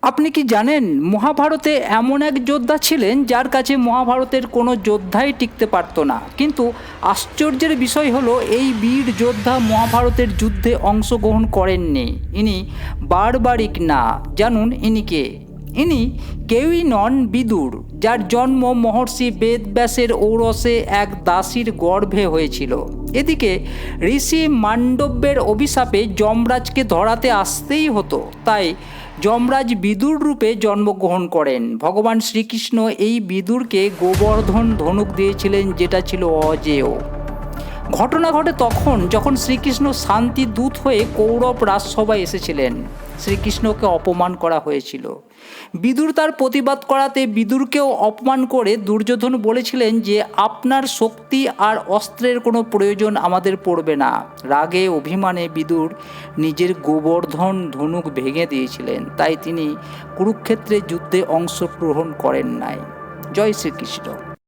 আপনি কি জানেন মহাভারতে এমন এক যোদ্ধা ছিলেন যার কাছে মহাভারতের কোনো যোদ্ধাই টিকতে পারত না, কিন্তু আশ্চর্যের বিষয় হলো এই বীর যোদ্ধা মহাভারতের যুদ্ধে অংশগ্রহণ করেননি। ইনি বারবারিক না। জানুন ইনি কে? ইনি কেউই নন, বিদুর, যার জন্ম মহর্ষি বেদব্যাসের ঔরসে এক দাসীর গর্ভে হয়েছিল। এদিকে ঋষি মান্ডব্যের অভিশাপে যমরাজকে ধরাতে আসতেই হতো, তাই যমরাজ বিদুর রূপে জন্মগ্রহণ করেন। ভগবান শ্রীকৃষ্ণ এই বিদুরকে গোবর্ধন ধনুক দিয়েছিলেন, যেটা ছিল অজেয়। ঘটনা ঘটে তখন যখন শ্রীকৃষ্ণ শান্তি দূত হয়ে কৌরব রাজসভায় এসেছিলেন। শ্রীকৃষ্ণকে অপমান করা হয়েছিল। বিদুর তার প্রতিবাদ করাতে বিদুরকেও অপমান করে দুর্যোধন বলেছিলেন যে আপনার শক্তি আর অস্ত্রের কোনো প্রয়োজন আমাদের পড়বে না। রাগে অভিমানে বিদুর নিজের গোবর্ধন ধনুক ভেঙে দিয়েছিলেন, তাই তিনি কুরুক্ষেত্রের যুদ্ধে অংশগ্রহণ করেন নাই। জয় শ্রীকৃষ্ণ।